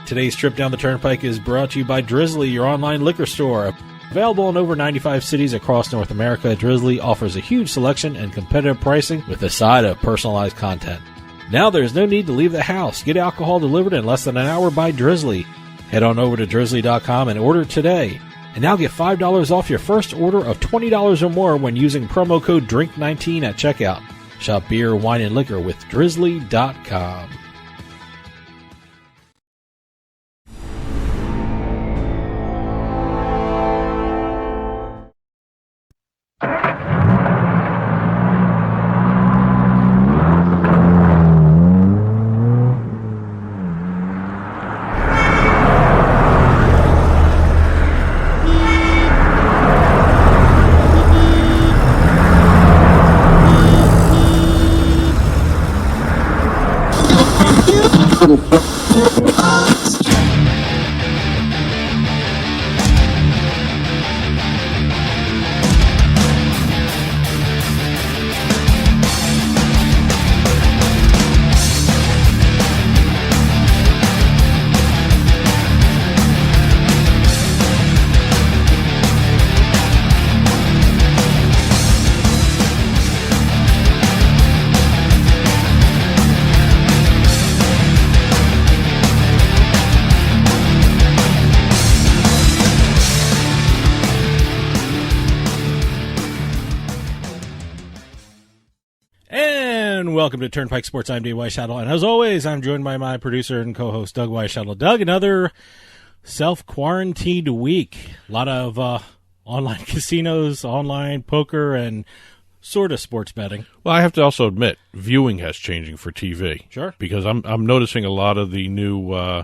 Today's trip down the Turnpike is brought to you by Drizzly, your online liquor store. Available in over 95 cities across North America, Drizzly offers a huge selection and competitive pricing with a side of personalized content. Now there's no need to leave the house. Get alcohol delivered in less than an hour by Drizzly. Head on over to drizzly.com and order today. And now get $5 off your first order of $20 or more when using promo code DRINK19 at checkout. Shop beer, wine, and liquor with drizzly.com. Welcome to Turnpike Sports. I'm Dave Weishuttle, and as always, I'm joined by my producer and co-host, Doug Weishuttle. Doug, another self-quarantined week. A lot of online casinos, online poker, and sort of sports betting. Well, I have to also admit, viewing has changing for TV. Sure. Because I'm noticing a lot of the new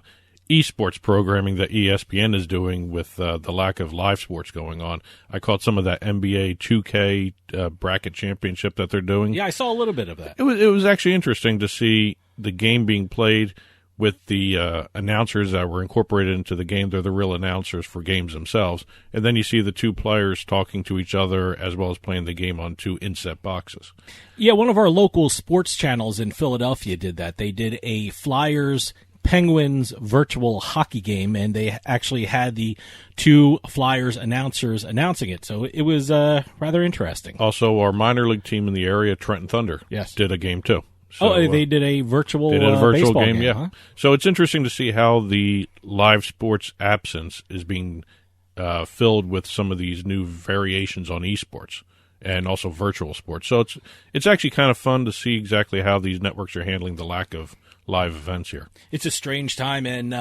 esports programming that ESPN is doing with the lack of live sports going on. I caught some of that NBA 2K bracket championship that they're doing. Yeah, I saw a little bit of that. It was actually interesting to see the game being played with the announcers that were incorporated into the game. They're the real announcers for games themselves. And then you see the two players talking to each other as well as playing the game on two inset boxes. Yeah, one of our local sports channels in Philadelphia did that. They did a Flyers Penguins virtual hockey game, and they actually had the two Flyers announcers announcing it. So it was rather interesting. Also, our minor league team in the area, Trenton Thunder, yes, did a game too. So, they did a virtual baseball game, yeah. Huh? So it's interesting to see how the live sports absence is being filled with some of these new variations on esports and also virtual sports. So it's actually kind of fun to see exactly how these networks are handling the lack of live events here. It's a strange time, and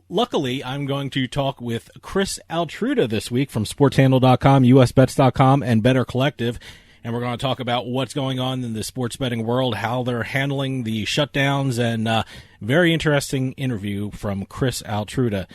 luckily I'm going to talk with Chris Altruda this week from SportsHandle.com, USBets.com, and Better Collective, and we're going to talk about what's going on in the sports betting world, how they're handling the shutdowns, and very interesting interview from Chris Altruda.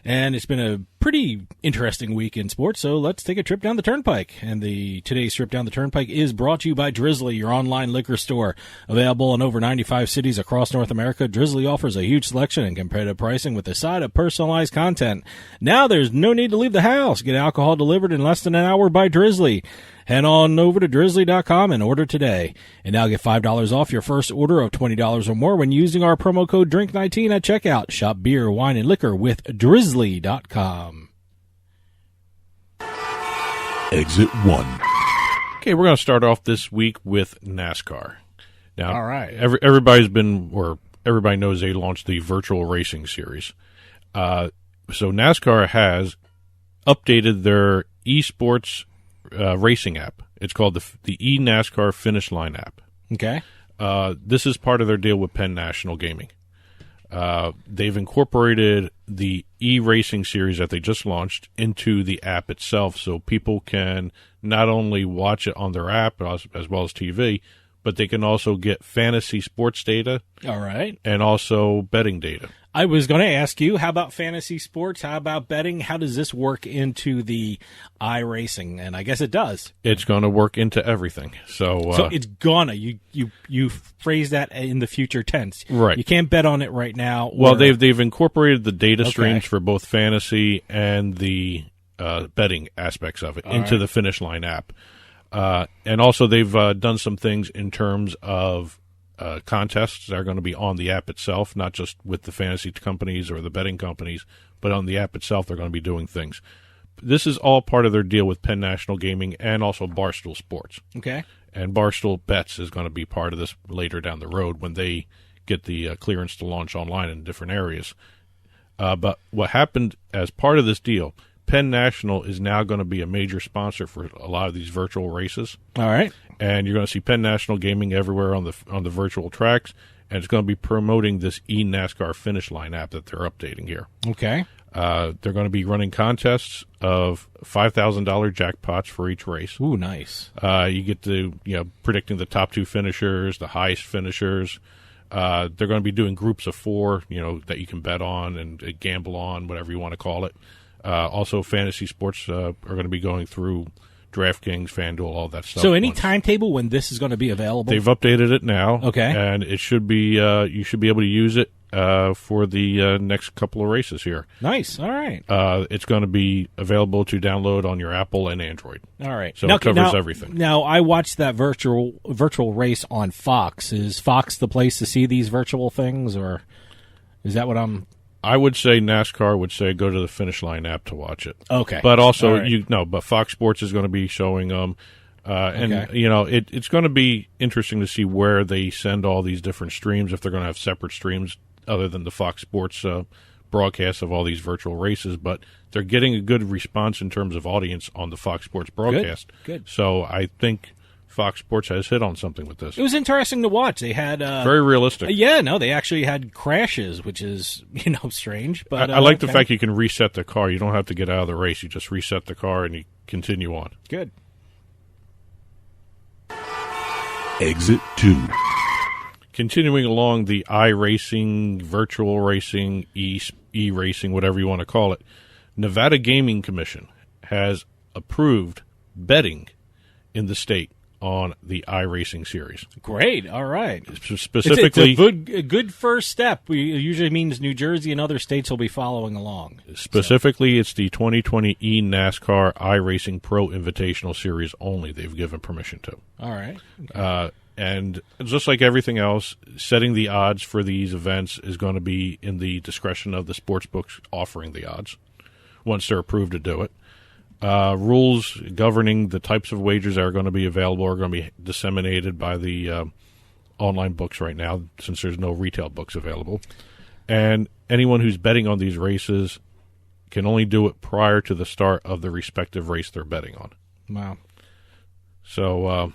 And it's been a pretty interesting week in sports, so let's take a trip down the Turnpike. And today's trip down the Turnpike is brought to you by Drizzly, your online liquor store. Available in over 95 cities across North America, Drizzly offers a huge selection and competitive pricing with a side of personalized content. Now there's no need to leave the house. Get alcohol delivered in less than an hour by Drizzly. Head on over to drizzly.com and order today. And now get $5 off your first order of $20 or more when using our promo code DRINK19 at checkout. Shop beer, wine, and liquor with drizzly.com. Exit 1. Okay, we're going to start off this week with NASCAR. Now, all right. Everybody knows they launched the virtual racing series. So NASCAR has updated their esports racing app. It's called the eNASCAR Finish Line app. Okay. This is part of their deal with Penn National Gaming. They've incorporated the iRacing series that they just launched into the app itself, so people can not only watch it on their app as well as TV, but they can also get fantasy sports data. All right. And also betting data. I was going to ask you, how about fantasy sports? How about betting? How does this work into the iRacing? And I guess it does. It's going to work into everything. So it's gonna. You phrase that in the future tense. Right. You can't bet on it right now. Well, they've incorporated the data streams for both fantasy and the betting aspects of it into the Finish Line app. And also they've done some things in terms of contests that are going to be on the app itself, not just with the fantasy companies or the betting companies, but on the app itself. They're going to be doing things. This is all part of their deal with Penn National Gaming and also Barstool Sports. Okay. And Barstool Bets is going to be part of this later down the road when they get the clearance to launch online in different areas. But what happened as part of this deal, Penn National is now going to be a major sponsor for a lot of these virtual races. All right. And you're going to see Penn National Gaming everywhere on the virtual tracks, and it's going to be promoting this NASCAR Finish Line app that they're updating here. Okay. They're going to be running contests of $5,000 jackpots for each race. Ooh, nice. You get to, predicting the top 2 finishers, the highest finishers. They're going to be doing groups of 4, that you can bet on and gamble on, whatever you want to call it. Also, fantasy sports are going to be going through DraftKings, FanDuel, all that stuff. So any timetable when this is going to be available? They've updated it now. Okay. And it should be, you should be able to use it for the next couple of races here. Nice. All right. It's going to be available to download on your Apple and Android. All right. So it covers everything. Now, I watched that virtual race on Fox. Is Fox the place to see these virtual things, or is that what I'm... I would say NASCAR would say go to the Finish Line app to watch it. Okay. But also, right. But Fox Sports is going to be showing them. And, Okay. It's going to be interesting to see where they send all these different streams, if they're going to have separate streams other than the Fox Sports broadcast of all these virtual races. But they're getting a good response in terms of audience on the Fox Sports broadcast. Good. So I think Fox Sports has hit on something with this. It was interesting to watch. They had very realistic. They actually had crashes, which is strange. But I like the fact you can reset the car. You don't have to get out of the race. You just reset the car and you continue on. Good. Exit 2. Continuing along the iRacing, virtual racing, e-racing, whatever you want to call it, Nevada Gaming Commission has approved betting in the state on the iRacing series. Great. All right. Specifically, it's a good first step. It usually means New Jersey and other states will be following along. Specifically, It's the 2020 NASCAR iRacing Pro Invitational Series only they've given permission to. All right. Okay. And just like everything else, setting the odds for these events is going to be in the discretion of the sports books offering the odds once they're approved to do it. Rules governing the types of wagers that are going to be available are going to be disseminated by the online books right now, since there's no retail books available. And anyone who's betting on these races can only do it prior to the start of the respective race they're betting on. Wow. So,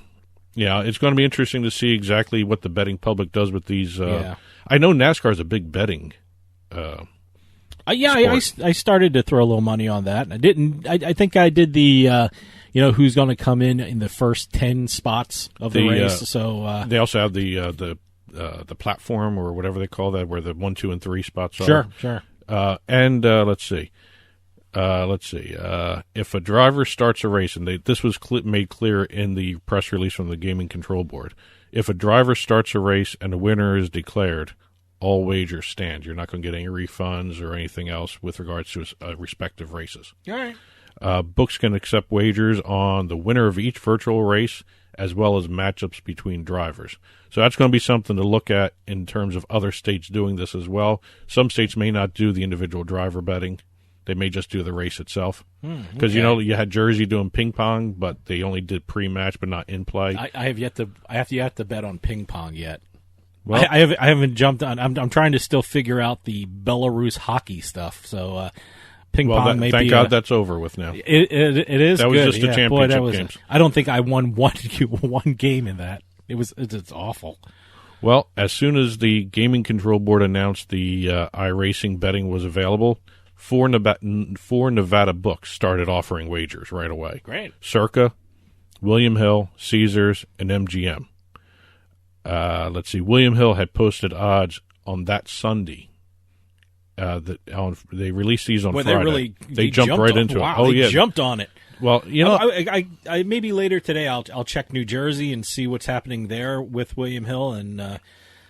it's going to be interesting to see exactly what the betting public does with these. Yeah. I know NASCAR is a big betting I started to throw a little money on that. I didn't. I think I did the, who's going to come in the first 10 spots of the race. So they also have the platform or whatever they call that, where the 1, 2, and 3 spots are. Sure. And let's see. If a driver starts a race, and this was made clear in the press release from the Gaming Control Board, if a driver starts a race and a winner is declared, all wagers stand. You're not going to get any refunds or anything else with regards to respective races. All right. Books can accept wagers on the winner of each virtual race as well as matchups between drivers. So that's going to be something to look at in terms of other states doing this as well. Some states may not do the individual driver betting. They may just do the race itself. Because, you had Jersey doing ping pong, but they only did pre-match but not in play. I have yet to bet on ping pong yet. Well, I haven't jumped on. I'm trying to still figure out the Belarus hockey stuff. So ping pong may be. Thank God that's over with now. It is. That was good. just the championship games. I don't think I won one game in that. It's awful. Well, as soon as the Gaming Control Board announced the iRacing betting was available, four Nevada books started offering wagers right away. Great. Circa, William Hill, Caesars, and MGM. Let's see. William Hill had posted odds on that Sunday. They released these on Friday. They jumped right into it. Oh, yeah, jumped on it. Well, I maybe later today I'll check New Jersey and see what's happening there with William Hill and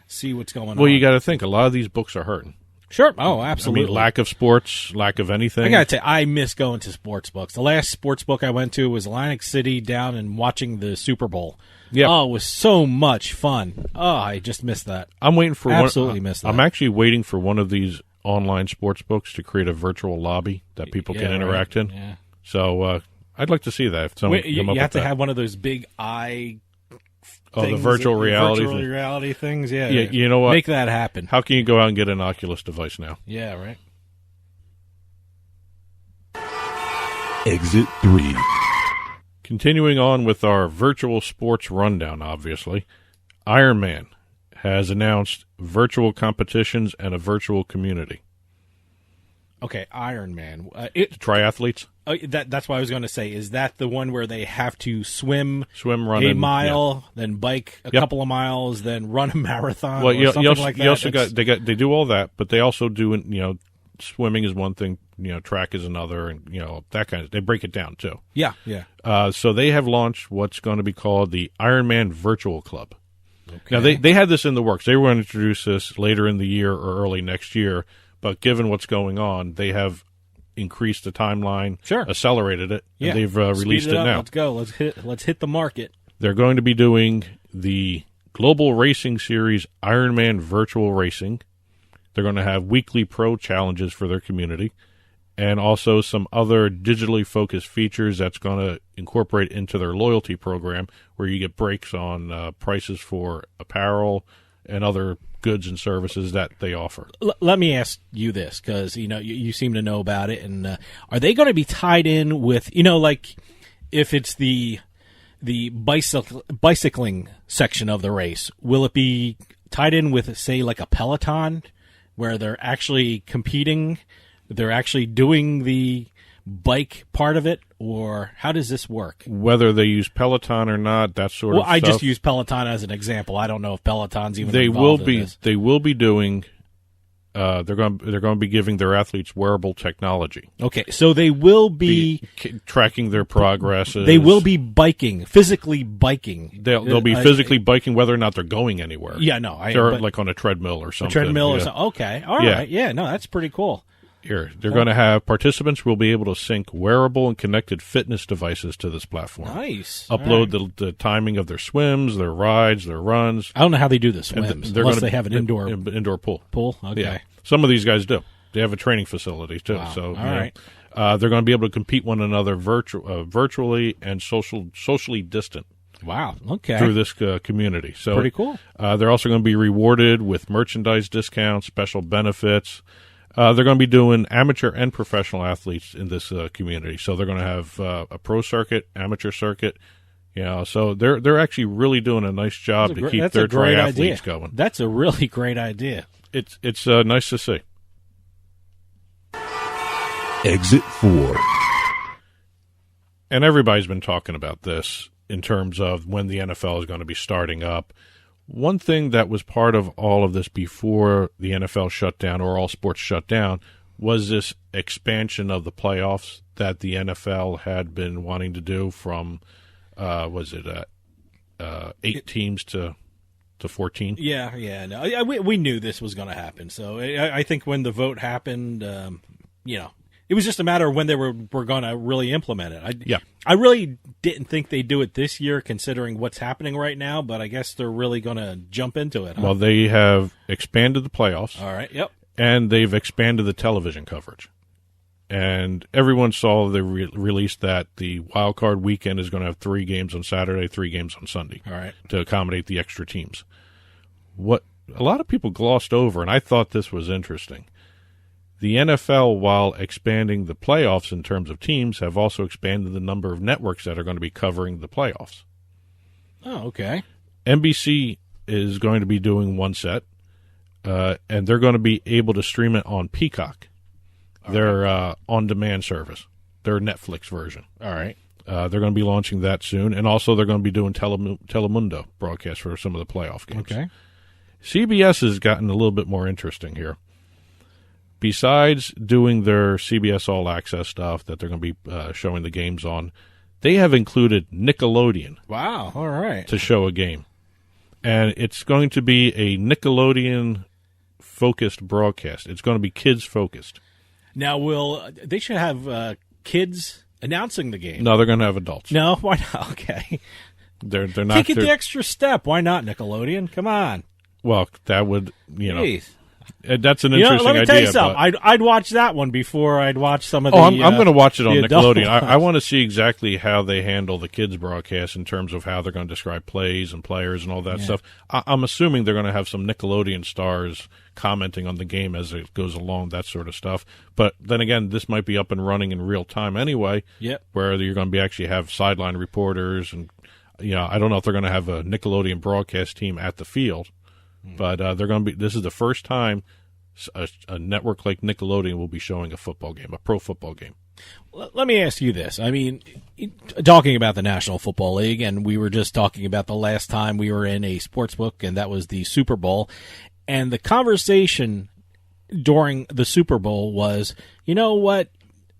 see what's going on. Well, you got to think a lot of these books are hurting. Sure. Oh, absolutely. I mean, lack of sports, lack of anything. I got to say, I miss going to sports books. The last sports book I went to was Atlantic City down and watching the Super Bowl. Yep. Oh, it was so much fun. Oh, I just missed that. I'm waiting for Absolutely missed that. I'm actually waiting for one of these online sports books to create a virtual lobby that people can interact in. Yeah. So I'd like to see that. If someone you have to have one of those big eye the virtual reality virtual reality things. Yeah. You know what? Make that happen. How can you go out and get an Oculus device now? Yeah, right. Exit 3. Continuing on with our virtual sports rundown, obviously, Ironman has announced virtual competitions and a virtual community. Okay, Ironman. Triathletes? That's what I was going to say. Is that the one where they have to swim, run, a mile, then bike a couple of miles, then run a marathon, well, or something like that? You also they do all that, but they also do, swimming is one thing, track is another, and that kind of. They break it down too. Yeah. So they have launched what's going to be called the Ironman Virtual Club. Okay. Now they had this in the works. They were going to introduce this later in the year or early next year, but given what's going on, they have increased the timeline, accelerated it, and they've released it now. Let's go. Let's hit the market. They're going to be doing the Global Racing Series Ironman Virtual Racing. They're going to have weekly pro challenges for their community, and also some other digitally focused features that's going to incorporate into their loyalty program, where you get breaks on prices for apparel and other goods and services that they offer. Let me ask you this, because you seem to know about it, and are they going to be tied in with like if it's the bicycling section of the race, will it be tied in with, say, like a Peloton, where they're actually competing, they're actually doing the bike part of it, or how does this work? Whether they use Peloton or not, that sort of stuff. Well, I just use Peloton as an example. I don't know if Peloton's even They involved in this. They will be doing. They're going to be giving their athletes wearable technology. Okay, so they will be tracking their progress. They will be physically biking. They'll be physically biking, whether or not they're going anywhere. Yeah, no, they're like on a treadmill or something. Or something. Okay, all right. Yeah, no, that's pretty cool. They're going to have participants will be able to sync wearable and connected fitness devices to this platform. Nice. Upload the timing of their swims, their rides, their runs. I don't know how they do the swims, unless they have an indoor pool. Pool? Okay. Yeah. Some of these guys do. They have a training facility, too. Wow. So, all right. They're going to be able to compete one another virtually and socially distant. Wow. Okay. Through this community. So pretty cool. They're also going to be rewarded with merchandise discounts, special benefits. They're going to be doing amateur and professional athletes in this community. So they're going to have a pro circuit, amateur circuit. So they're actually really doing a nice job to keep their triathletes going. That's a really great idea. It's nice to see. Exit 4. And everybody's been talking about this in terms of when the NFL is going to be starting up. One thing that was part of all of this before the NFL shut down, or all sports shut down, was this expansion of the playoffs that the NFL had been wanting to do from, 8 teams to 14? Yeah. No, we knew this was going to happen. So I think when the vote happened, it was just a matter of when they were going to really implement it. I really didn't think they'd do it this year, considering what's happening right now, but I guess they're really going to jump into it. Huh? Well, they have expanded the playoffs. All right, yep. And they've expanded the television coverage. And everyone saw they released that the wild card weekend is going to have 3 games on Saturday, 3 games on Sunday. All right. To accommodate the extra teams. What a lot of people glossed over, and I thought this was interesting, the NFL, while expanding the playoffs in terms of teams, have also expanded the number of networks that are going to be covering the playoffs. Oh, okay. NBC is going to be doing one set, and they're going to be able to stream it on Peacock, their on-demand service, their Netflix version. All right. They're going to be launching that soon, and also they're going to be doing Telemundo broadcast for some of the playoff games. Okay. CBS has gotten a little bit more interesting here. Besides doing their CBS All Access stuff that they're going to be showing the games on, they have included Nickelodeon. Wow, all right. To show a game. And it's going to be a Nickelodeon focused broadcast. It's going to be kids focused. Now, they should have kids announcing the game? No, they're going to have adults. No, why not? Okay, they're not. Take it the extra step. Why not, Nickelodeon? Come on. Well, that would Jeez. That's an interesting idea. Let me tell you something. I'd watch that one before I'd watch some of the. I'm going to watch it on Nickelodeon. I want to see exactly how they handle the kids broadcast in terms of how they're going to describe plays and players and all that stuff. I'm assuming they're going to have some Nickelodeon stars commenting on the game as it goes along, that sort of stuff. But then again, this might be up and running in real time anyway. Yep. Where you're going to actually have sideline reporters and I don't know if they're going to have a Nickelodeon broadcast team at the field. But they're going to be. This is the first time a network like Nickelodeon will be showing a football game, a pro football game. Let me ask you this. I mean, talking about the National Football League, and we were just talking about the last time we were in a sports book, and that was the Super Bowl. And the conversation during the Super Bowl was, you know what?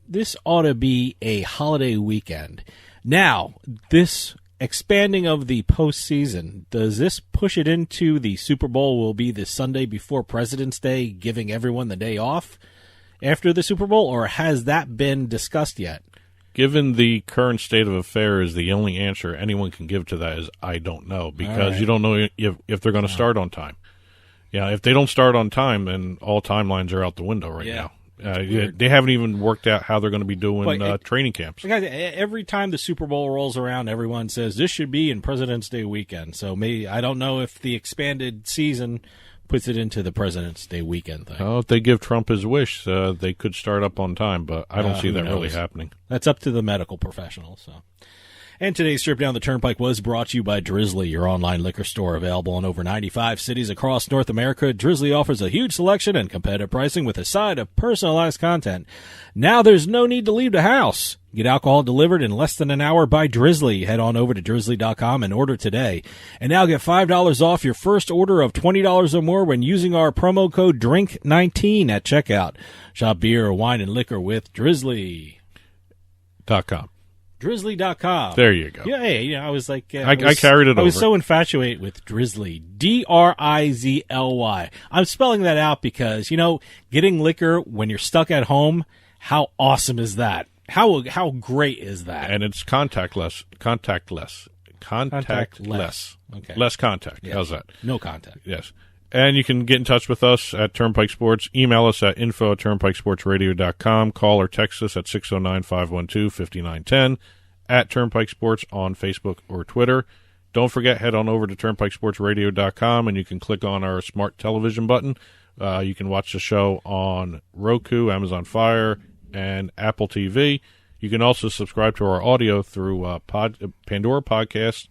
This ought to be a holiday weekend. Now, this expanding of the postseason, does this push it into the Super Bowl will be the Sunday before President's Day, giving everyone the day off after the Super Bowl, or has that been discussed yet? Given the current state of affairs, the only answer anyone can give to that is I don't know, because you don't know if they're going to start on time. Yeah, if they don't start on time, then all timelines are out the window right now. They haven't even worked out how they're going to be doing training camps. Every time the Super Bowl rolls around, everyone says this should be in President's Day weekend. So maybe I don't know if the expanded season puts it into the President's Day weekend thing. Oh, if they give Trump his wish, they could start up on time, but I don't see that really happening. That's up to the medical professionals. So. And today's trip down the Turnpike was brought to you by Drizzly, your online liquor store available in over 95 cities across North America. Drizzly offers a huge selection and competitive pricing with a side of personalized content. Now there's no need to leave the house. Get alcohol delivered in less than an hour by Drizzly. Head on over to drizzly.com and order today. And now get $5 off your first order of $20 or more when using our promo code DRINK19 at checkout. Shop beer, wine, and liquor with Drizzly.com. Drizzly.com. There you go. Yeah, I was like... I carried it over. I was so infatuated with Drizzly. D-R-I-Z-L-Y. I'm spelling that out because, getting liquor when you're stuck at home, how awesome is that? How great is that? And it's contactless. Okay. Less contact. Yes. How's that? No contact. Yes. And you can get in touch with us at Turnpike Sports. Email us at info@turnpikesportsradio.com. Call or text us at 609-512-5910 at Turnpike Sports on Facebook or Twitter. Don't forget, head on over to turnpikesportsradio.com and you can click on our smart television button. You can watch the show on Roku, Amazon Fire, and Apple TV. You can also subscribe to our audio through Pandora Podcasts.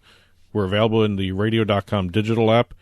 We're available in the radio.com digital app.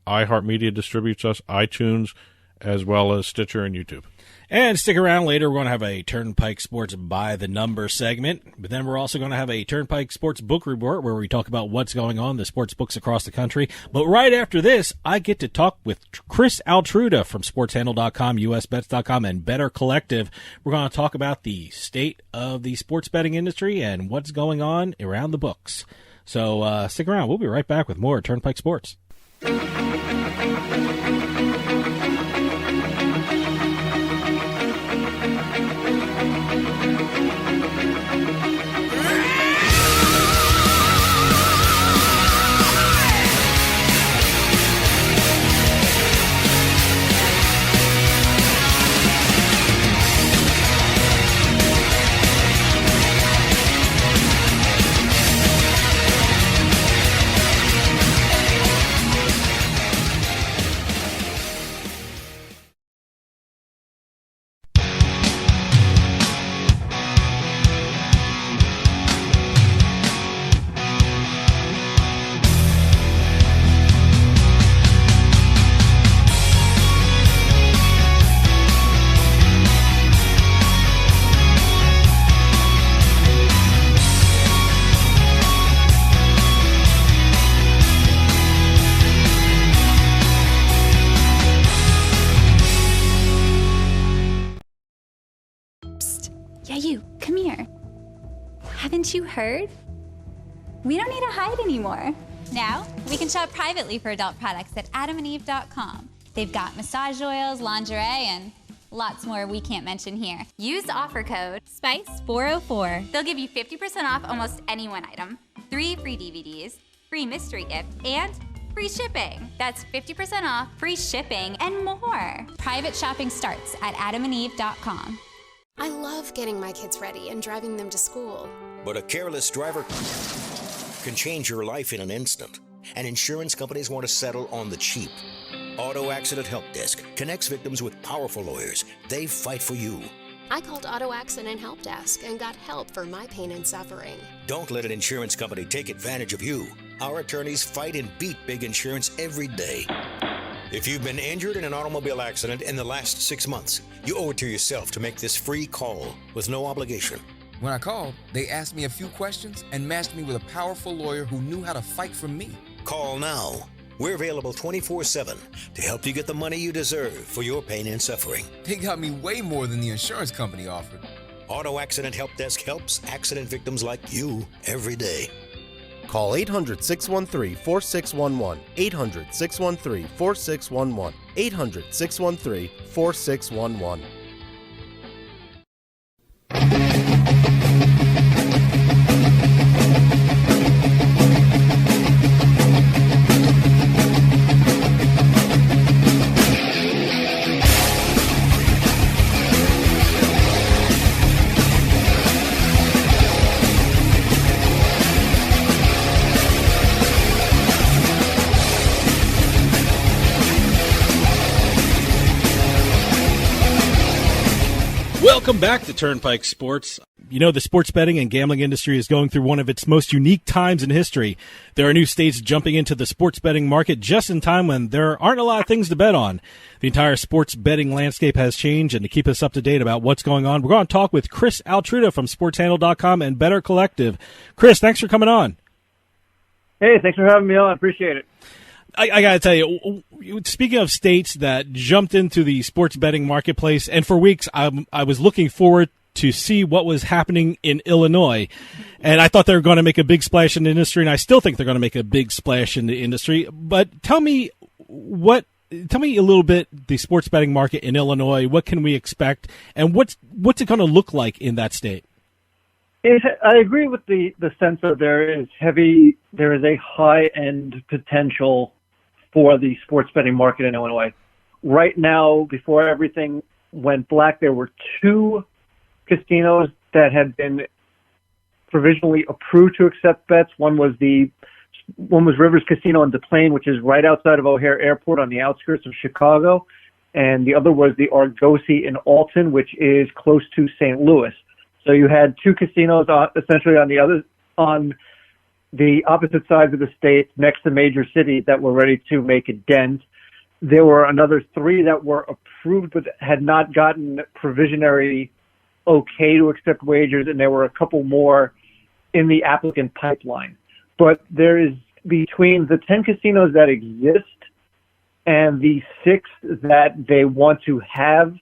iHeartMedia distributes us, iTunes, as well as Stitcher and YouTube. And stick around later. We're going to have a Turnpike Sports by the Number segment. But then we're also going to have a Turnpike Sports Book Report where we talk about what's going on in the sports books across the country. But right after this, I get to talk with Chris Altruda from SportsHandle.com, USBets.com, and Better Collective. We're going to talk about the state of the sports betting industry and what's going on around the books. So stick around. We'll be right back with more Turnpike Sports. Haven't you heard? We don't need to hide anymore. Now, we can shop privately for adult products at adamandeve.com. They've got massage oils, lingerie, and lots more we can't mention here. Use offer code SPICE404. They'll give you 50% off almost any one item, 3 free DVDs, free mystery gift, and free shipping. That's 50% off, free shipping, and more. Private shopping starts at adamandeve.com. I love getting my kids ready and driving them to school. But a careless driver can change your life in an instant, and insurance companies want to settle on the cheap. Auto Accident Help Desk connects victims with powerful lawyers. They fight for you. I called Auto Accident Help Desk and got help for my pain and suffering. Don't let an insurance company take advantage of you. Our attorneys fight and beat big insurance every day. If you've been injured in an automobile accident in the last 6 months, you owe it to yourself to make this free call with no obligation. When I called, they asked me a few questions and matched me with a powerful lawyer who knew how to fight for me. Call now. We're available 24/7 to help you get the money you deserve for your pain and suffering. They got me way more than the insurance company offered. Auto Accident Help Desk helps accident victims like you every day. Call 800-613-4611. 800-613-4611. 800-613-4611. Welcome back to Turnpike Sports. You know, the sports betting and gambling industry is going through one of its most unique times in history. There are new states jumping into the sports betting market just in time when there aren't a lot of things to bet on. The entire sports betting landscape has changed, and to keep us up to date about what's going on, we're going to talk with Chris Altruda from SportsHandle.com and Better Collective. Chris, thanks for coming on. Hey, thanks for having me on. I appreciate it. I got to tell you, speaking of states that jumped into the sports betting marketplace, and for weeks I was looking forward to see what was happening in Illinois, and I thought they were going to make a big splash in the industry, and I still think they're going to make a big splash in the industry. But tell me a little bit the sports betting market in Illinois. What can we expect, and what's it going to look like in that state? I agree with the sense that there is a high-end potential for the sports betting market in Illinois. Right now, before everything went black, there were 2 casinos that had been provisionally approved to accept bets. One was Rivers Casino in Des Plaines, which is right outside of O'Hare Airport on the outskirts of Chicago, and the other was the Argosy in Alton, which is close to St. Louis. So you had 2 casinos essentially on the opposite sides of the state next to major cities that were ready to make a dent. There were another 3 that were approved but had not gotten provisionary okay to accept wagers, and there were a couple more in the applicant pipeline. But there is, between the 10 casinos that exist and the 6 that they want to have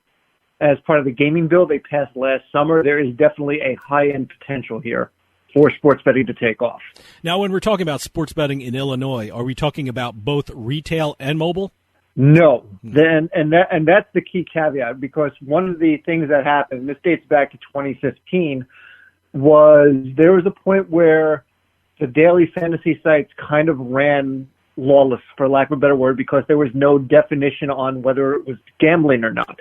as part of the gaming bill they passed last summer, there is definitely a high-end potential here for sports betting to take off. Now, when we're talking about sports betting in Illinois, are we talking about both retail and mobile? No, and that's the key caveat, because one of the things that happened, and this dates back to 2015, was there was a point where the daily fantasy sites kind of ran lawless, for lack of a better word, because there was no definition on whether it was gambling or not.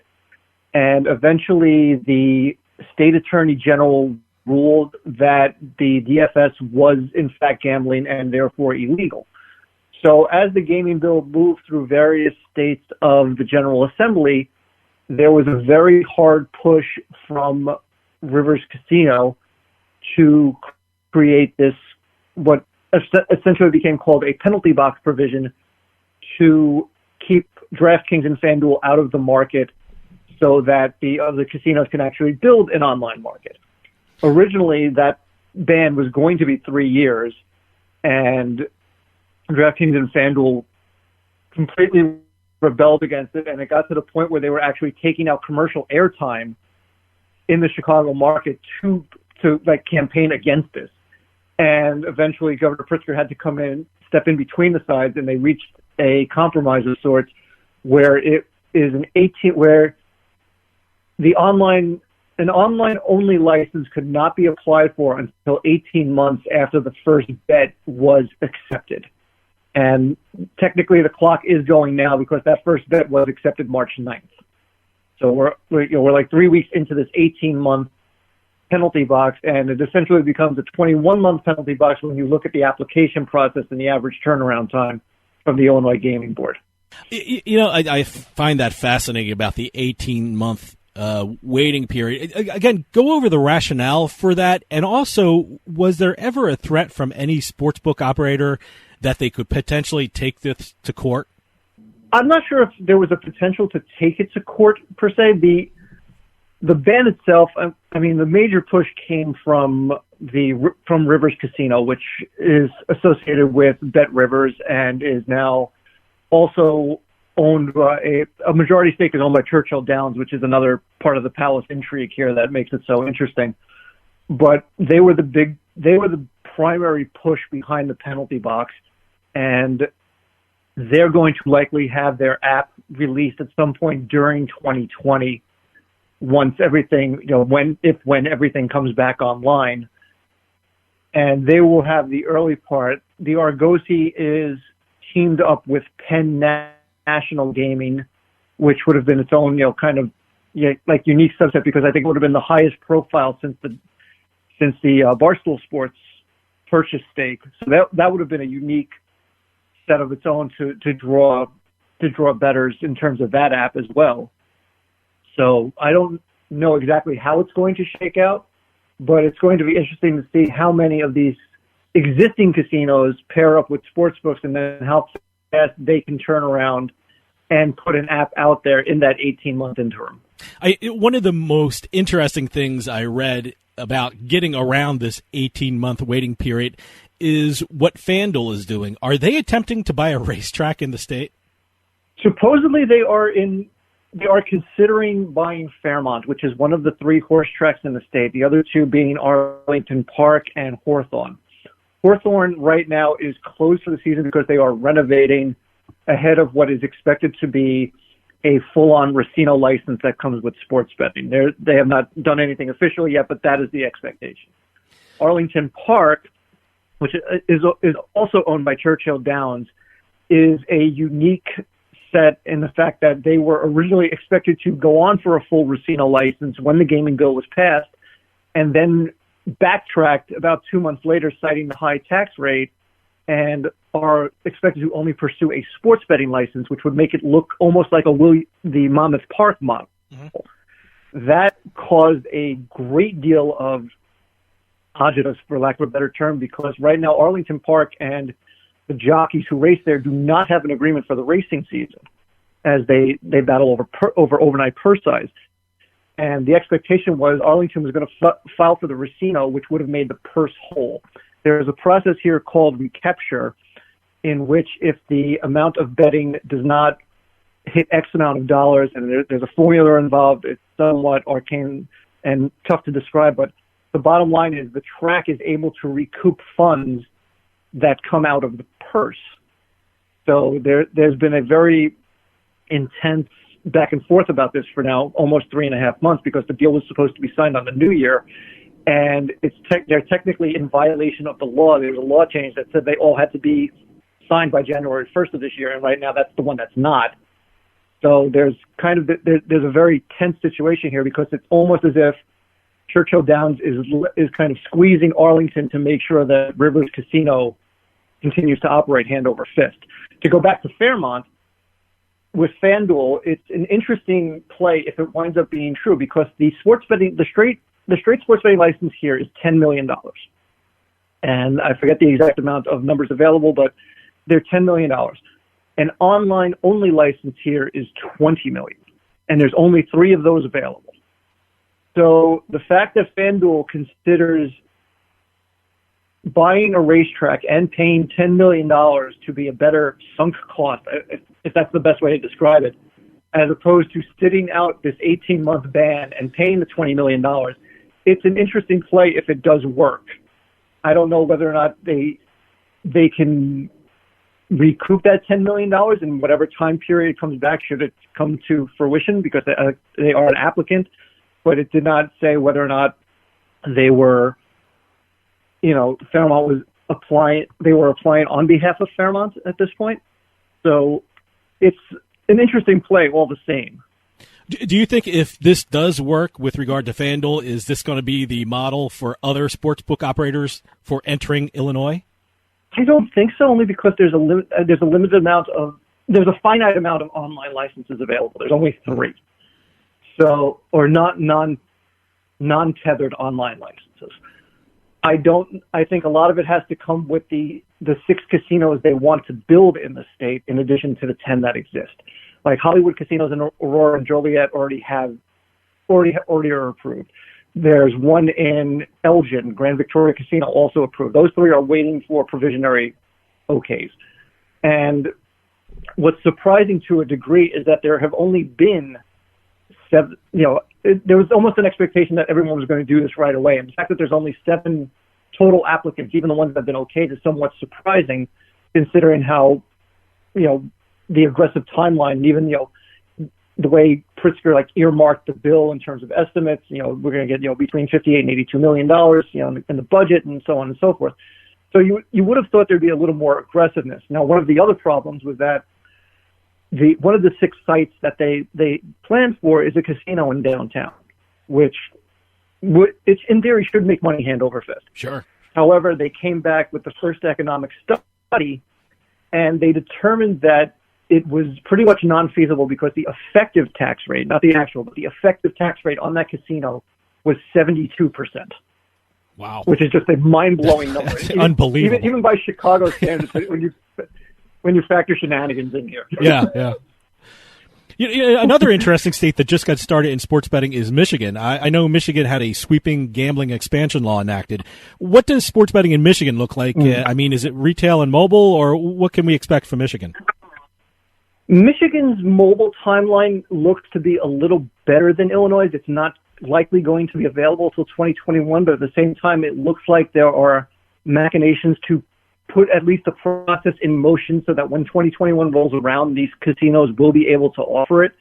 And eventually the state attorney general ruled that the DFS was in fact gambling and therefore illegal. So as the gaming bill moved through various states of the General Assembly, there was a very hard push from Rivers Casino to create this, what essentially became called a penalty box provision, to keep DraftKings and FanDuel out of the market so that the other casinos can actually build an online market. Originally, that ban was going to be 3 years, and DraftKings and FanDuel completely rebelled against it, and it got to the point where they were actually taking out commercial airtime in the Chicago market to campaign against this. And eventually Governor Pritzker had to come in, step in between the sides, and they reached a compromise of sorts where it is where an online-only license could not be applied for until 18 months after the first bet was accepted. And technically the clock is going now because that first bet was accepted March 9th. So we're like 3 weeks into this 18-month penalty box, and it essentially becomes a 21-month penalty box when you look at the application process and the average turnaround time from the Illinois Gaming Board. I find that fascinating about the 18-month waiting period. Again, go over the rationale for that, and also, was there ever a threat from any sportsbook operator that they could potentially take this to court? I'm not sure if there was a potential to take it to court per se. The ban itself, I mean, the major push came from Rivers Casino, which is associated with Bet Rivers and is now also owned by a majority stake is owned by Churchill Downs, which is another part of the Palace intrigue here that makes it so interesting. But they were the primary push behind the penalty box, and they're going to likely have their app released at some point during 2020 once everything, when everything comes back online. And they will have the early part. The Argosy is teamed up with Penn National Gaming, which would have been its own, like unique subset, because I think it would have been the highest profile since the Barstool Sports purchase stake. So that would have been a unique set of its own to draw bettors in terms of that app as well. So I don't know exactly how it's going to shake out, but it's going to be interesting to see how many of these existing casinos pair up with sportsbooks and then how fast they can turn around and put an app out there in that 18-month interim. One of the most interesting things I read about getting around this 18-month waiting period is what FanDuel is doing. Are they attempting to buy a racetrack in the state? Supposedly they are considering buying Fairmont, which is one of the 3 horse tracks in the state, the other 2 being Arlington Park and Hawthorne. Hawthorne right now is closed for the season because they are renovating ahead of what is expected to be a full-on Racino license that comes with sports betting. They have not done anything officially yet, but that is the expectation. Arlington Park, which is also owned by Churchill Downs, is a unique set in the fact that they were originally expected to go on for a full Racino license when the gaming bill was passed, and then backtracked about 2 months later, citing the high tax rate, and are expected to only pursue a sports betting license, which would make it look almost like the Monmouth Park model. Mm-hmm. That caused a great deal of agita, for lack of a better term, because right now Arlington Park and the jockeys who race there do not have an agreement for the racing season, as they battle over overnight purse size. And the expectation was Arlington was going to file for the Racino, which would have made the purse whole. There is a process here called recapture, in which if the amount of betting does not hit X amount of dollars, and there's a formula involved, it's somewhat arcane and tough to describe, but the bottom line is the track is able to recoup funds that come out of the purse. So there's been a very intense back and forth about this for now almost 3.5 months, because the deal was supposed to be signed on the new year, and they're technically in violation of the law. There was a law change that said they all had to be signed by January 1st of this year, and right now that's the one that's not. So there's there's a very tense situation here, because it's almost as if Churchill Downs is kind of squeezing Arlington to make sure that Rivers Casino continues to operate hand over fist. To go back to Fairmont, with FanDuel, it's an interesting play if it winds up being true, because the straight sports betting license here is $10 million. And I forget the exact amount of numbers available, but they're $10 million. An online-only license here is $20 million, and there's only 3 of those available. So the fact that FanDuel considers buying a racetrack and paying $10 million to be a better sunk cost, if that's the best way to describe it, as opposed to sitting out this 18-month ban and paying the $20 million, it's an interesting play if it does work. I don't know whether or not they can recoup that $10 million in whatever time period comes back, should it come to fruition, because they are an applicant, but it did not say whether or not they were, Fairmont was applying on behalf of Fairmont at this point. So it's an interesting play all the same. Do you think if this does work with regard to FanDuel, is this going to be the model for other sportsbook operators for entering Illinois? I don't think so, only because there's a finite amount of online licenses available. There's only 3. So, or non-tethered online licenses. I think a lot of it has to come with the 6 casinos they want to build in the state, in addition to the 10 that exist. Like Hollywood casinos in Aurora and Joliet already are approved. There's one in Elgin, Grand Victoria Casino, also approved. Those 3 are waiting for provisionary okays. And what's surprising to a degree is that there have only been 7, there was almost an expectation that everyone was going to do this right away. And the fact that there's only 7 total applicants, even the ones that have been okayed, is somewhat surprising, considering how, the aggressive timeline, and even, the way Pritzker earmarked the bill in terms of estimates. We're going to get, between $58 and $82 million, in the budget, and so on and so forth. So you would have thought there'd be a little more aggressiveness. Now, one of the other problems was that one of the 6 sites that they planned for is a casino in downtown, which it's in theory should make money hand over fist. Sure. However, they came back with the first economic study, and they determined that it was pretty much non-feasible because the effective tax rate, not the actual, but the effective tax rate on that casino was 72%. Wow. Which is just a mind-blowing number. Unbelievable. Even by Chicago standards, when you factor shenanigans in here. Yeah. Another interesting state that just got started in sports betting is Michigan. I know Michigan had a sweeping gambling expansion law enacted. What does sports betting in Michigan look like? Is it retail and mobile, or what can we expect from Michigan? Michigan's mobile timeline looks to be a little better than Illinois'. It's not likely going to be available until 2021, but at the same time, it looks like there are machinations to put at least the process in motion so that when 2021 rolls around, these casinos will be able to offer it.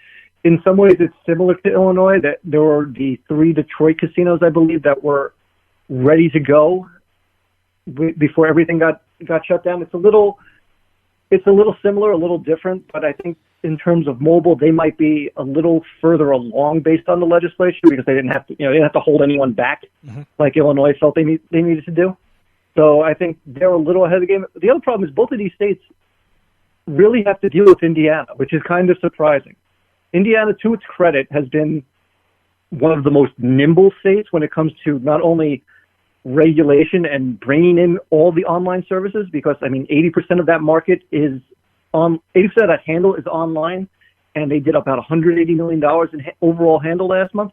In some ways, it's similar to Illinois. That there were the 3 Detroit casinos, I believe, that were ready to go before everything got shut down. It's a little similar, a little different, but I think in terms of mobile, they might be a little further along based on the legislation, because they didn't have to hold anyone back like Illinois felt they needed to do. So I think they're a little ahead of the game. The other problem is both of these states really have to deal with Indiana, which is kind of surprising. Indiana, to its credit, has been one of the most nimble states when it comes to not only regulation and bringing in all the online services, because 80% of that market is 80% of that handle is online, and they did about $180 million in overall handle last month.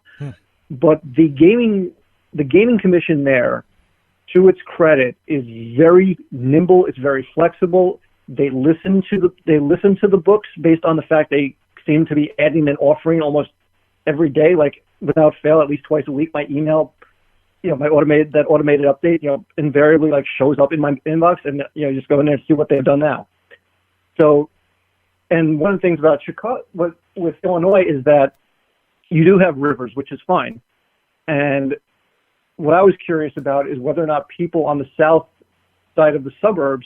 But the gaming commission there, to its credit, is very nimble. It's very flexible. They listen to the books based on the fact they seem to be adding an offering almost every day, without fail, at least twice a week. My email, my automated update, invariably shows up in my inbox, and just go in there and see what they've done now. So, and one of the things about Chicago with Illinois is that you do have rivers, which is fine. And what I was curious about is whether or not people on the south side of the suburbs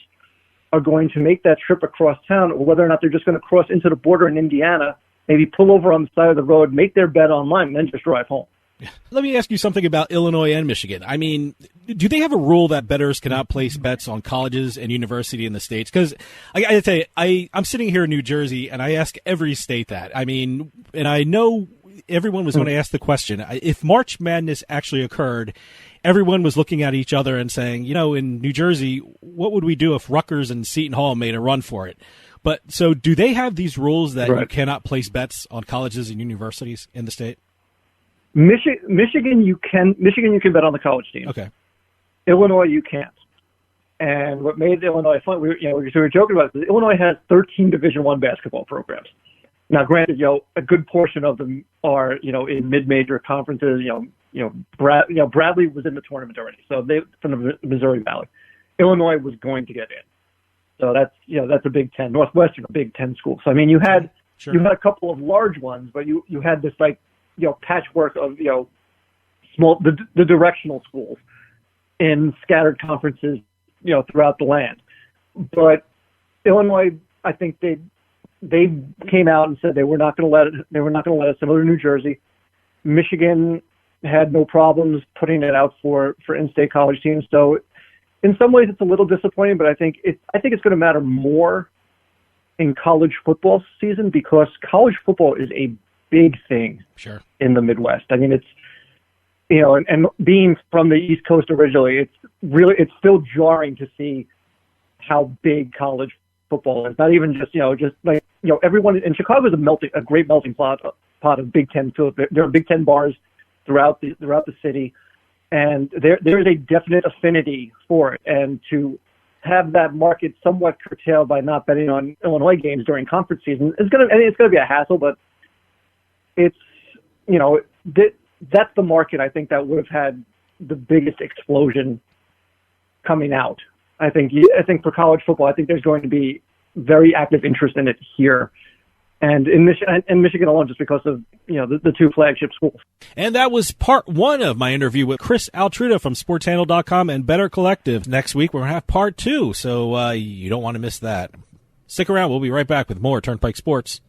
are going to make that trip across town, or whether or not they're just going to cross into the border in Indiana, maybe pull over on the side of the road, make their bet online, and then just drive home. Let me ask you something about Illinois and Michigan. Do they have a rule that bettors cannot place bets on colleges and university in the states? Because I got to tell you, I'm sitting here in New Jersey, and I ask every state that. And I know everyone was going to ask the question. If March Madness actually occurred, everyone was looking at each other and saying, in New Jersey, what would we do if Rutgers and Seton Hall made a run for it? But so do they have these rules that you cannot place bets on colleges and universities in the state? Michigan, you can bet on the college team. Okay. Illinois, you can't. And what made Illinois fun, we were joking about this. Illinois has 13 Division I basketball programs. Now, granted, a good portion of them are, in mid-major conferences. Bradley was in the tournament already, so they from the Missouri Valley. Illinois was going to get in. So that's a Big Ten. Northwestern, a Big Ten school. So I mean, you had a couple of large ones, but you had this patchwork of small the directional schools in scattered conferences throughout the land. But Illinois, I think they came out and said they were not going to let it, similar to New Jersey. Michigan had no problems putting it out for in-state college teams. So in some ways it's a little disappointing, but I think it's going to matter more in college football season, because college football is a big thing in the Midwest. I mean, it's, and being from the East Coast originally, it's still jarring to see how big college football is. Not even just everyone in Chicago is a great melting pot of Big Ten. There are Big Ten bars throughout the city, and there is a definite affinity for it. And to have that market somewhat curtailed by not betting on Illinois games during conference season it's going to be a hassle, but it's that's the market I think that would have had the biggest explosion coming out. I think for college football, I think there's going to be very active interest in it here, and in Michigan alone, just because of the two flagship schools. And that was part one of my interview with Chris Altruda from SportsHandle.com and Better Collective. Next week we're going to have part two, so you don't want to miss that. Stick around; we'll be right back with more Turnpike Sports.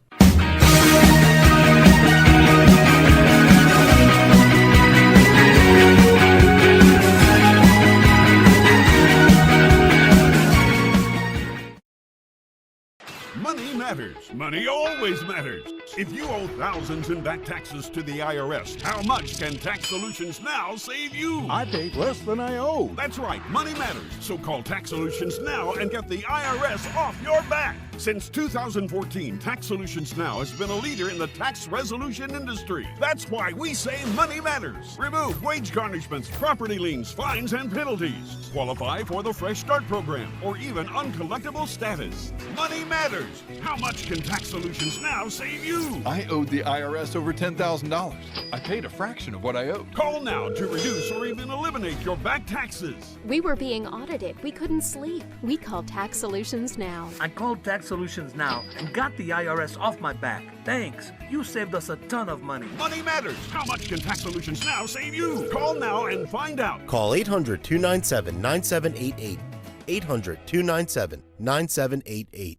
Money matters. Money always matters. If you owe thousands in back taxes to the IRS, how much can Tax Solutions Now save you? I paid less than I owe. That's right. Money matters. So call Tax Solutions Now and get the IRS off your back. Since 2014, Tax Solutions Now has been a leader in the tax resolution industry. That's why we say money matters. Remove wage garnishments, property liens, fines, and penalties. Qualify for the Fresh Start program or even uncollectible status. Money matters. How much can Tax Solutions Now save you? I owed the IRS over $10,000. I paid a fraction of what I owed. Call now to reduce or even eliminate your back taxes. We were being audited. We couldn't sleep. We called Tax Solutions Now. I called Tax Solutions Now and got the IRS off my back. Thanks. You saved us a ton of money. Money matters. How much can Tax Solutions Now save you? Call now and find out. Call 800-297-9788. 800-297-9788.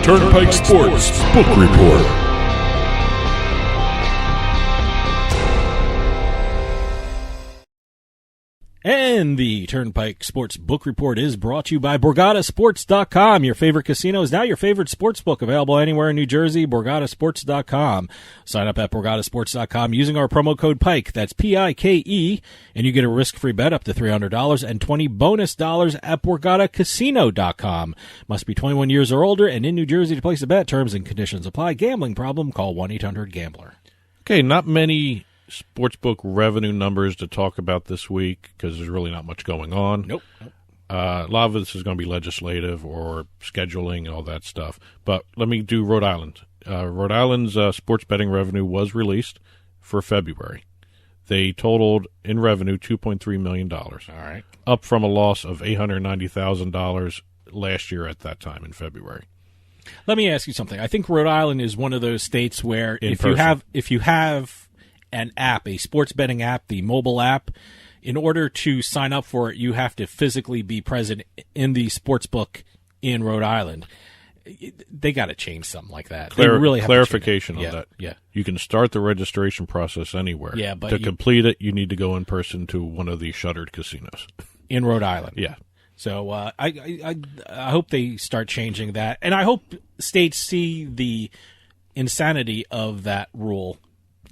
Turnpike Sports Book Report. And the Turnpike Sports Book Report is brought to you by BorgataSports.com. Your favorite casino is now your favorite sports book. Available anywhere in New Jersey, BorgataSports.com. Sign up at BorgataSports.com using our promo code PIKE. That's PIKE. And you get a risk-free bet up to $300 and 20 bonus dollars at BorgataCasino.com. Must be 21 years or older and in New Jersey to place a bet. Terms and conditions apply. Gambling problem? Call 1-800-GAMBLER. Okay, not many sportsbook revenue numbers to talk about this week because there's really not much going on. Nope. A lot of this is going to be legislative or scheduling and all that stuff. But let me do Rhode Island. Rhode Island's sports betting revenue was released for February. They totaled in revenue $2.3 million. All right. Up from a loss of $890,000 last year at that time in February. Let me ask you something. I think Rhode Island is one of those states where if you have an app, a sports betting app, the mobile app, in order to sign up for it, you have to physically be present in the sports book in Rhode Island. They got to change something like that. They really have clarification on that. Yeah. You can start the registration process anywhere. Yeah, but to complete it, you need to go in person to one of the shuttered casinos. In Rhode Island. Yeah. So I hope they start changing that. And I hope states see the insanity of that rule.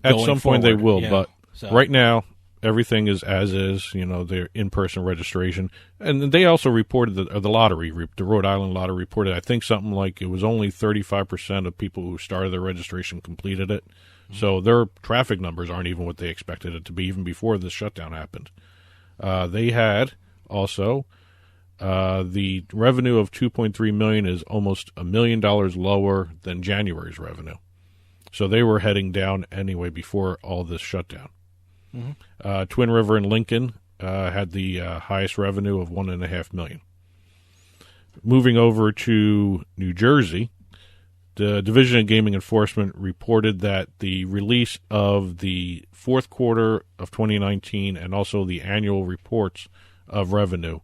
At some point they will, but so right now everything is as is. Their in-person registration, and they also reported the lottery. The Rhode Island lottery reported, I think, something like it was only 35% of people who started their registration completed it. Mm-hmm. So their traffic numbers aren't even what they expected it to be, even before this shutdown happened. They had also the revenue of $2.3 million is almost $1 million lower than January's revenue. So they were heading down anyway before all this shutdown. Twin River and Lincoln had the highest revenue of $1.5 million. Moving over to New Jersey, the Division of Gaming Enforcement reported that the release of the fourth quarter of 2019 and also the annual reports of revenue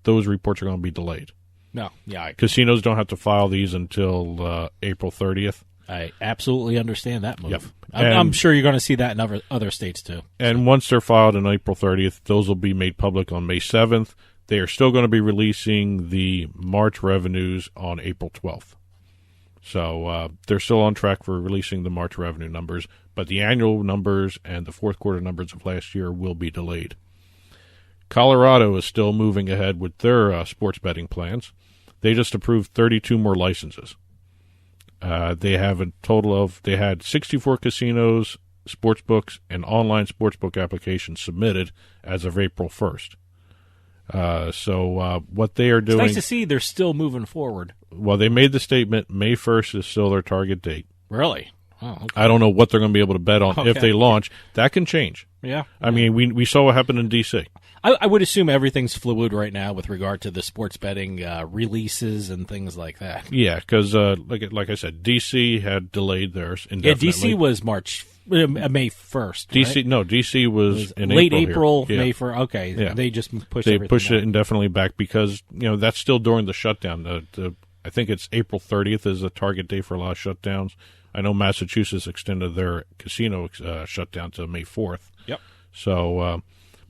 those reports are going to be delayed. No, yeah. Casinos don't have to file these until April 30th. I absolutely understand that move. Yep. I'm sure you're going to see that in other states too. And once they're filed on April 30th, those will be made public on May 7th. They are still going to be releasing the March revenues on April 12th. So they're still on track for releasing the March revenue numbers, but the annual numbers and the fourth quarter numbers of last year will be delayed. Colorado is still moving ahead with their sports betting plans. They just approved 32 more licenses. They have a total of, they had 64 casinos, sports books, and online sports book applications submitted as of April 1st. So what they are doing... It's nice to see they're still moving forward. Well, they made the statement May 1st is still their target date. Really? Oh, okay. I don't know what they're going to be able to bet on if they launch. That can change. Yeah. I mean, we saw what happened in D.C. I would assume everything's fluid right now with regard to the sports betting releases and things like that. Yeah, because like I said, D.C. had delayed theirs indefinitely. Yeah, D.C. was May 1st. D.C. Right? No, D.C. was in late April. May 1st. Okay, yeah. They just pushed. They everything pushed back. it indefinitely back because that's still during the shutdown. I think it's April 30th is the target date for a lot of shutdowns. I know Massachusetts extended their casino shutdown to May 4th. Yep. So,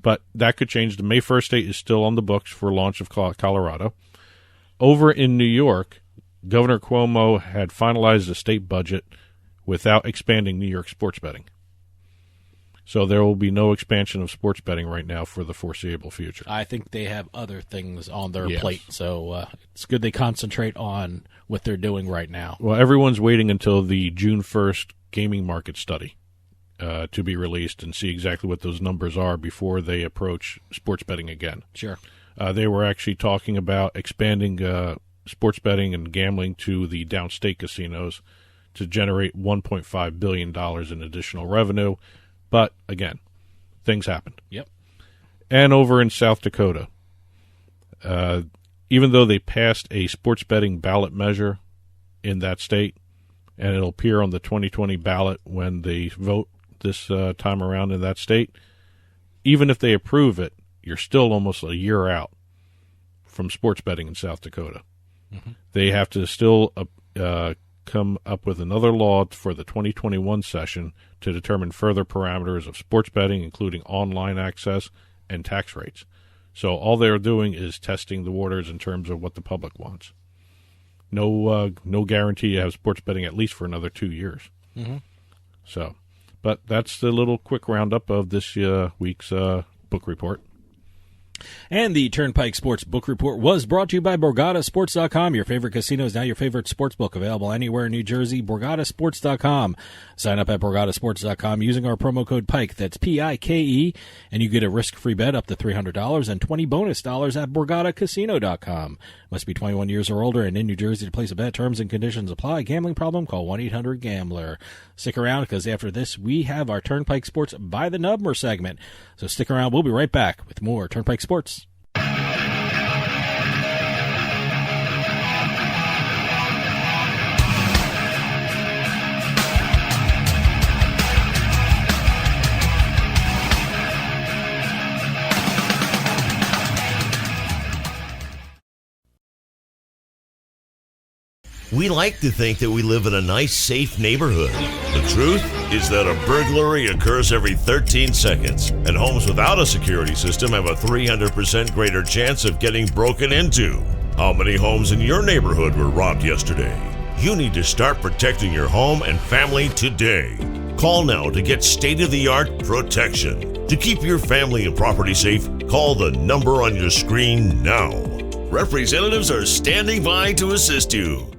but that could change. The May 1st date is still on the books for launch of Colorado. Over in New York, Governor Cuomo had finalized the state budget without expanding New York sports betting. So there will be no expansion of sports betting right now for the foreseeable future. I think they have other things on their plate, so it's good they concentrate on what they're doing right now. Well, everyone's waiting until the June 1st gaming market study to be released and see exactly what those numbers are before they approach sports betting again. Sure. They were actually talking about expanding sports betting and gambling to the downstate casinos to generate $1.5 billion in additional revenue. But, again, things happened. Yep. And over in South Dakota, even though they passed a sports betting ballot measure in that state, and it'll appear on the 2020 ballot when they vote this time around in that state, even if they approve it, you're still almost a year out from sports betting in South Dakota. Mm-hmm. They have to still come up with another law for the 2021 session to determine further parameters of sports betting, including online access and tax rates. So all they're doing is testing the waters in terms of what the public wants. No guarantee you have sports betting at least for another 2 years. Mm-hmm. So, but that's the little quick roundup of this week's book report. And the Turnpike Sports Book Report was brought to you by BorgataSports.com. Your favorite casino is now your favorite sports book. Available anywhere in New Jersey, BorgataSports.com. Sign up at BorgataSports.com using our promo code PIKE. That's PIKE. And you get a risk-free bet up to $300 and $20 bonus at BorgataCasino.com. Must be 21 years or older and in New Jersey to place a bet. Terms and conditions apply. Gambling problem? Call 1-800-GAMBLER. Stick around because after this, we have our Turnpike Sports By the Number segment. So stick around. We'll be right back with more Turnpike Sports. We like to think that we live in a nice, safe neighborhood. The truth is that a burglary occurs every 13 seconds, and homes without a security system have a 300% greater chance of getting broken into. How many homes in your neighborhood were robbed yesterday? You need to start protecting your home and family today. Call now to get state-of-the-art protection. To keep your family and property safe, call the number on your screen now. Representatives are standing by to assist you.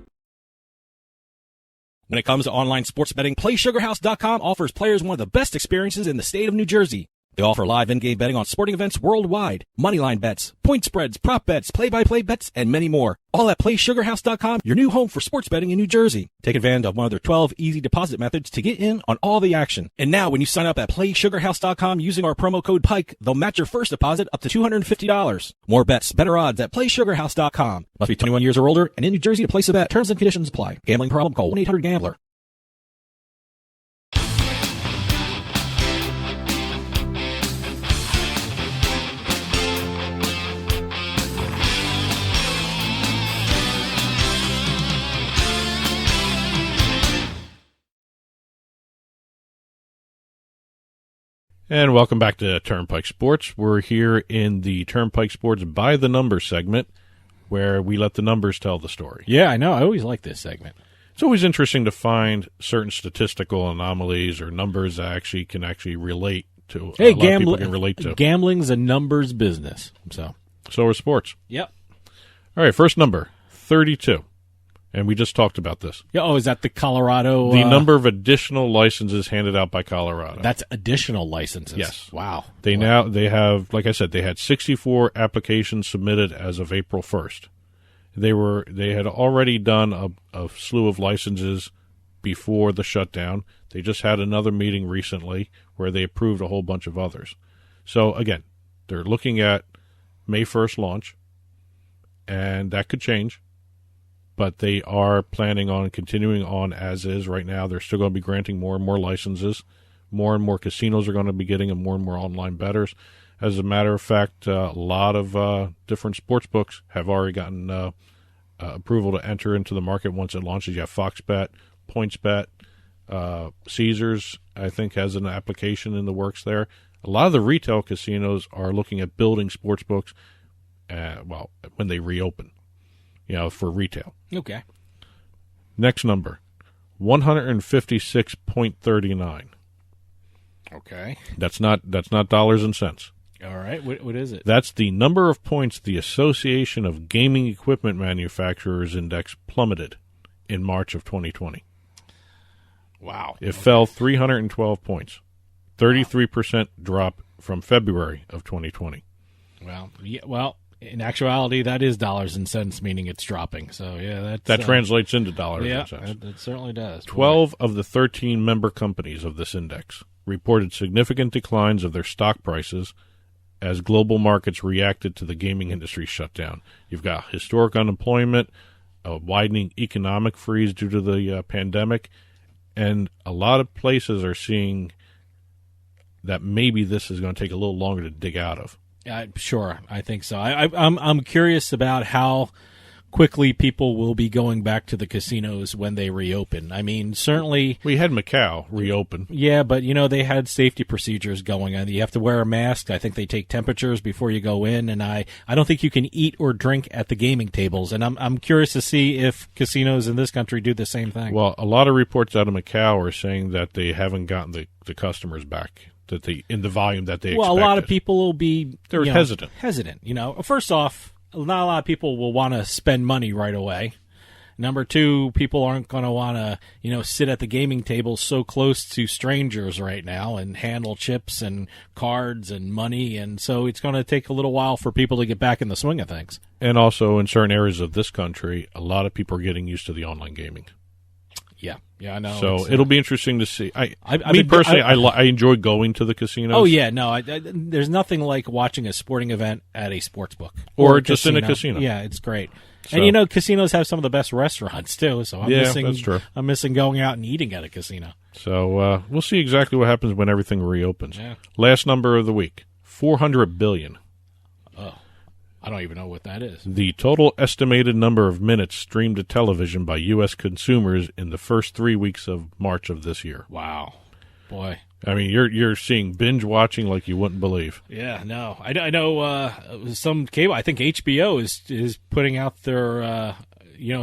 When it comes to online sports betting, PlaySugarHouse.com offers players one of the best experiences in the state of New Jersey. They offer live in-game betting on sporting events worldwide, moneyline bets, point spreads, prop bets, play-by-play bets, and many more. All at PlaySugarHouse.com, your new home for sports betting in New Jersey. Take advantage of one of their 12 easy deposit methods to get in on all the action. And now when you sign up at PlaySugarHouse.com using our promo code PIKE, they'll match your first deposit up to $250. More bets, better odds at PlaySugarHouse.com. Must be 21 years or older and in New Jersey to place a bet. Terms and conditions apply. Gambling problem? Call 1-800-GAMBLER. And welcome back to Turnpike Sports. We're here in the Turnpike Sports By the Numbers segment, where we let the numbers tell the story. Yeah, I know. I always like this segment. It's always interesting to find certain statistical anomalies or numbers that can relate to. Hey, a lot of people can relate to. Gambling's a numbers business. So are sports. Yep. All right, first number, 32. And we just talked about this. Yeah. Oh, is that the Colorado? The number of additional licenses handed out by Colorado. That's additional licenses. Yes. Wow. They have, like I said, they had 64 applications submitted as of April 1st. They had already done a slew of licenses before the shutdown. They just had another meeting recently where they approved a whole bunch of others. So again, they're looking at May 1st launch, and that could change. But they are planning on continuing on as is right now. They're still going to be granting more and more licenses. More and more casinos are going to be getting and more more bettors. As a matter of fact, a lot of different sports books have already gotten approval to enter into the market once it launches. You have Fox Bet, PointsBet, Caesars, I think, has an application in the works there. A lot of the retail casinos are looking at building sports books, when they reopen. For retail. Okay. Next number, 156.39. Okay. That's not dollars and cents. All right. What is it? That's the number of points the Association of Gaming Equipment Manufacturers Index plummeted in March of 2020. Wow. It fell 312 points. 33% drop from February of 2020. Well, in actuality, that is dollars and cents, meaning it's dropping. So, yeah, that translates into dollars and cents. It certainly does. 12 of the 13 member companies of this index reported significant declines of their stock prices as global markets reacted to the gaming industry shutdown. You've got historic unemployment, a widening economic freeze due to the pandemic, and a lot of places are seeing that maybe this is going to take a little longer to dig out of. Sure, I think so. I'm curious about how quickly people will be going back to the casinos when they reopen. I mean, certainly we had Macau reopen. Yeah, but they had safety procedures going on. You have to wear a mask. I think they take temperatures before you go in, and I don't think you can eat or drink at the gaming tables. And I'm curious to see if casinos in this country do the same thing. Well, a lot of reports out of Macau are saying that they haven't gotten the customers back. In the volume that they expected. Well, a lot of people will be hesitant. First off, not a lot of people will want to spend money right away. Number two, people aren't going to want to sit at the gaming table so close to strangers right now and handle chips and cards and money, and so it's going to take a little while for people to get back in the swing of things. And also, in certain areas of this country, a lot of people are getting used to the online gaming. Yeah, I know. So it'll be interesting to see. I enjoy going to the casinos. Oh yeah, no, there's nothing like watching a sporting event at a sports book or just in a casino. Yeah, it's great. So, and casinos have some of the best restaurants too. So that's true. I'm missing going out and eating at a casino. So we'll see exactly what happens when everything reopens. Yeah. Last number of the week, 400 billion. Oh. I don't even know what that is. The total estimated number of minutes streamed to television by U.S. consumers in the first 3 weeks of March of this year. Wow. Boy. I mean, you're seeing binge watching like you wouldn't believe. Yeah, no. I know some cable, I think HBO is putting out their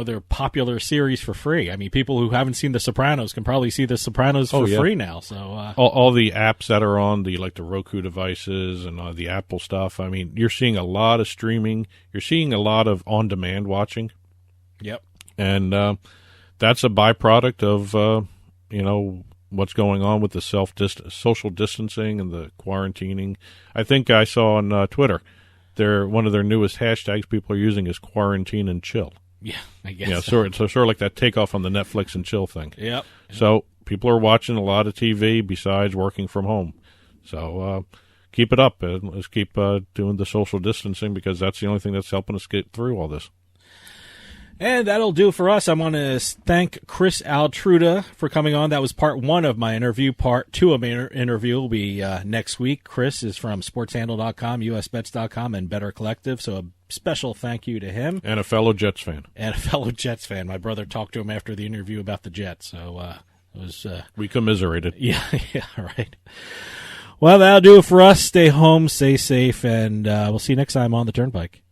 their popular series for free. I mean, people who haven't seen The Sopranos can probably see The Sopranos for free now. So all the apps that are on the Roku devices and the Apple stuff. I mean, you're seeing a lot of streaming. You're seeing a lot of on-demand watching. Yep. And that's a byproduct of what's going on with the social distancing and the quarantining. I think I saw on Twitter, one of their newest hashtags people are using is quarantine and chill. Yeah, I guess. Yeah, so sort of like that takeoff on the Netflix and chill thing. Yep. So people are watching a lot of TV besides working from home. So keep it up. Let's keep doing the social distancing because that's the only thing that's helping us get through all this. And that'll do for us. I want to thank Chris Altruda for coming on. That was part 1 of my interview. Part 2 of my interview will be next week. Chris is from SportsHandle.com, USBets.com, and Better Collective. So a special thank you to him. And a fellow Jets fan. My brother talked to him after the interview about the Jets. So it was. We commiserated. Yeah, right. Well, that'll do it for us. Stay home, stay safe, and we'll see you next time on the Turnpike.